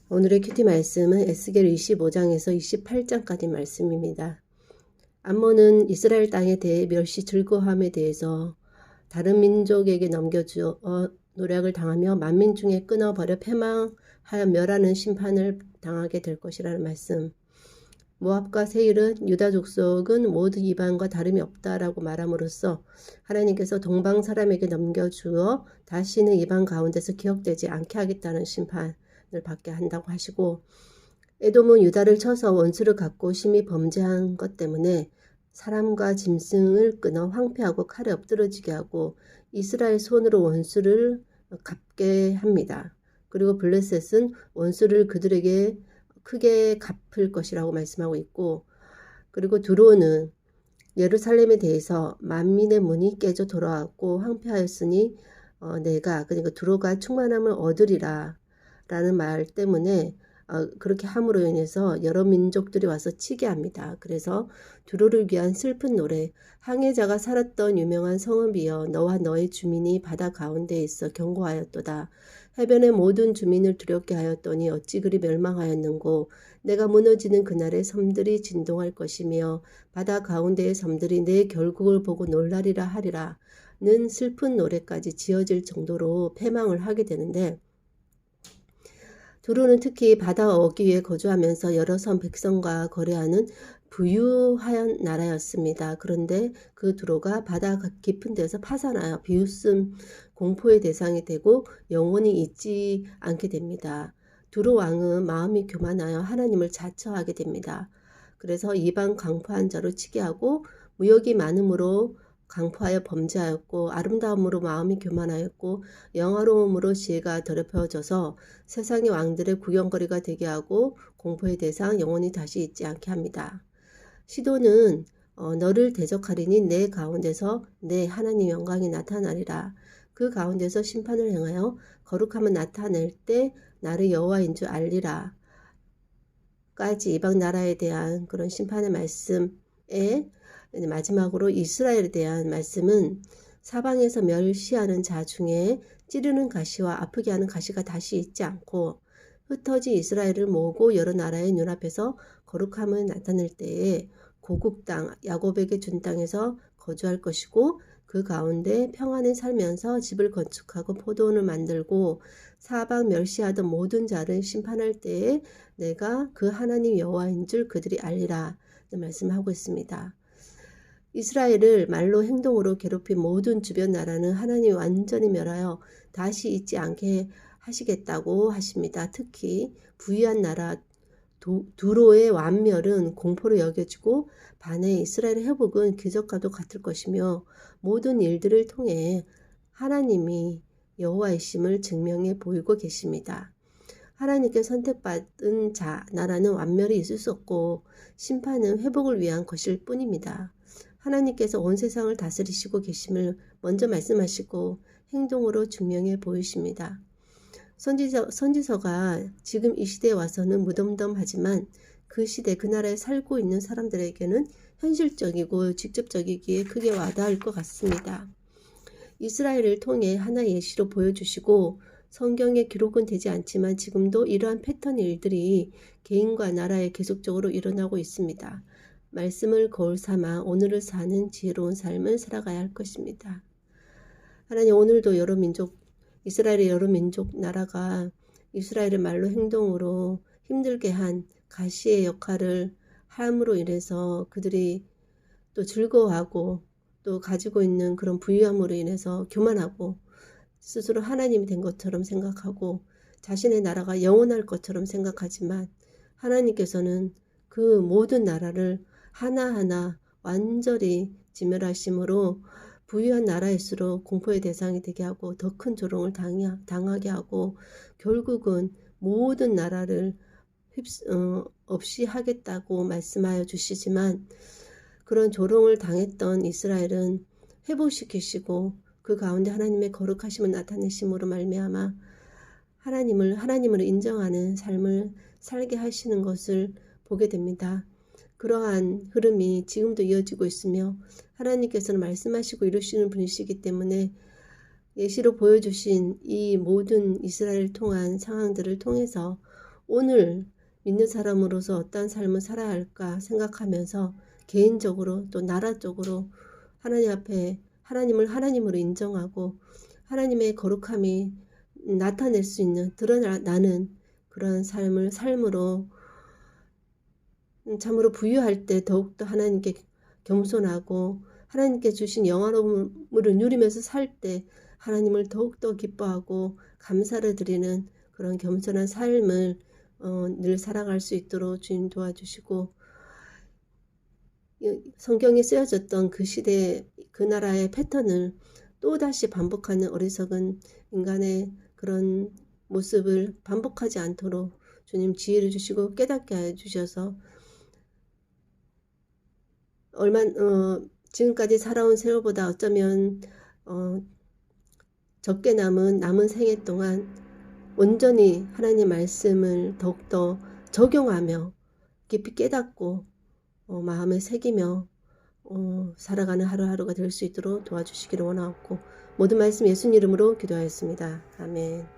오늘의 큐티 말씀은 에스겔 25장에서 28장까지 말씀입니다. 암몬은 이스라엘 땅에 대해 멸시 즐거함에 대해서 다른 민족에게 넘겨주어 노략을 당하며 만민 중에 끊어버려 패망하여 멸하는 심판을 당하게 될 것이라는 말씀. 모압과 세일은 유다 족속은 모든 이방과 다름이 없다라고 말함으로써 하나님께서 동방 사람에게 넘겨주어 다시는 이방 가운데서 기억되지 않게 하겠다는 심판을 받게 한다고 하시고, 에돔은 유다를 쳐서 원수를 갖고 심히 범죄한 것 때문에 사람과 짐승을 끊어 황폐하고 칼에 엎드러지게 하고 이스라엘 손으로 원수를 갚게 합니다. 그리고 블레셋은 원수를 그들에게 크게 갚을 것이라고 말씀하고 있고, 그리고 두로는 예루살렘에 대해서 만민의 문이 깨져 돌아왔고 황폐하였으니 그러니까 두로가 충만함을 얻으리라 라는 말 때문에 그렇게 함으로 인해서 여러 민족들이 와서 치게 합니다. 그래서 두로를 위한 슬픈 노래, 항해자가 살았던 유명한 성읍이여 너와 너의 주민이 바다 가운데에 있어 경고하였도다. 해변의 모든 주민을 두렵게 하였더니 어찌 그리 멸망하였는고. 내가 무너지는 그날에 섬들이 진동할 것이며 바다 가운데의 섬들이 내 결국을 보고 놀라리라 하리라 는 슬픈 노래까지 지어질 정도로 패망을 하게 되는데, 두로는 특히 바다 어귀에 거주하면서 여러 섬 백성과 거래하는 부유한 나라였습니다. 그런데 그 두로가 바다 깊은 데서 파산하여 비웃음 공포의 대상이 되고 영원히 잊지 않게 됩니다. 두로 왕은 마음이 교만하여 하나님을 자처하게 됩니다. 그래서 이방 강포한 자로 치게 하고 무역이 많음으로 강포하여 범죄하였고 아름다움으로 마음이 교만하였고 영화로움으로 지혜가 더럽혀져서 세상의 왕들의 구경거리가 되게 하고 공포의 대상 영원히 다시 잊지 않게 합니다. 시도는 너를 대적하리니 내 가운데서 내 하나님 영광이 나타나리라. 그 가운데서 심판을 행하여 거룩함을 나타낼 때 나를 여호와인 줄 알리라. 까지 이방 나라에 대한 그런 심판의 말씀에 마지막으로 이스라엘에 대한 말씀은 사방에서 멸시하는 자 중에 찌르는 가시와 아프게 하는 가시가 다시 있지 않고 흩어진 이스라엘을 모으고 여러 나라의 눈앞에서 거룩함을 나타낼 때에 고국 땅 야곱에게 준 땅에서 거주할 것이고 그 가운데 평안히 살면서 집을 건축하고 포도원을 만들고 사방 멸시하던 모든 자를 심판할 때에 내가 그 하나님 여호와인 줄 그들이 알리라 말씀하고 있습니다. 이스라엘을 말로 행동으로 괴롭힌 모든 주변 나라는 하나님이 완전히 멸하여 다시 잊지 않게 하시겠다고 하십니다. 특히 부유한 나라 두로의 완멸은 공포로 여겨지고 반해 이스라엘의 회복은 기적과도 같을 것이며 모든 일들을 통해 하나님이 여호와이심을 증명해 보이고 계십니다. 하나님께 선택받은 자 나라는 완멸이 있을 수 없고 심판은 회복을 위한 것일 뿐입니다. 하나님께서 온 세상을 다스리시고 계심을 먼저 말씀하시고 행동으로 증명해 보이십니다. 선지서가 지금 이 시대에 와서는 무덤덤하지만 그 시대 그 나라에 살고 있는 사람들에게는 현실적이고 직접적이기에 크게 와닿을 것 같습니다. 이스라엘을 통해 하나의 예시로 보여주시고 성경에 기록은 되지 않지만 지금도 이러한 패턴 일들이 개인과 나라에 계속적으로 일어나고 있습니다. 말씀을 거울 삼아 오늘을 사는 지혜로운 삶을 살아가야 할 것입니다. 하나님, 오늘도 여러 민족, 이스라엘의 여러 민족 나라가 이스라엘의 말로 행동으로 힘들게 한 가시의 역할을 함으로 인해서 그들이 또 즐거워하고 또 가지고 있는 그런 부유함으로 인해서 교만하고 스스로 하나님이 된 것처럼 생각하고 자신의 나라가 영원할 것처럼 생각하지만 하나님께서는 그 모든 나라를 하나하나 완전히 진멸하심으로 부유한 나라일수록 공포의 대상이 되게 하고 더 큰 조롱을 당하게 하고 결국은 모든 나라를 없이 하겠다고 말씀하여 주시지만 그런 조롱을 당했던 이스라엘은 회복시키시고 그 가운데 하나님의 거룩하심을 나타내심으로 말미암아 하나님을 인정하는 삶을 살게 하시는 것을 보게 됩니다. 그러한 흐름이 지금도 이어지고 있으며 하나님께서는 말씀하시고 이루시는 분이시기 때문에 예시로 보여주신 이 모든 이스라엘을 통한 상황들을 통해서 오늘 믿는 사람으로서 어떤 삶을 살아야 할까 생각하면서 개인적으로 또 나라 쪽으로 하나님 앞에 하나님을 하나님으로 인정하고 하나님의 거룩함이 나타낼 수 있는 드러나는 그런 삶으로 참으로 부유할 때 더욱더 하나님께 겸손하고 하나님께 주신 영화로움을 누리면서 살 때 하나님을 더욱더 기뻐하고 감사를 드리는 그런 겸손한 삶을 늘 살아갈 수 있도록 주님 도와주시고, 성경에 쓰여졌던 그 시대 그 나라의 패턴을 또다시 반복하는 어리석은 인간의 그런 모습을 반복하지 않도록 주님 지혜를 주시고 깨닫게 해 주셔서 지금까지 살아온 세월보다 어쩌면 적게 남은 생애 동안 온전히 하나님 말씀을 더욱더 적용하며 깊이 깨닫고 마음에 새기며 살아가는 하루하루가 될 수 있도록 도와주시기를 원하옵고 모든 말씀 예수님 이름으로 기도하였습니다. 아멘.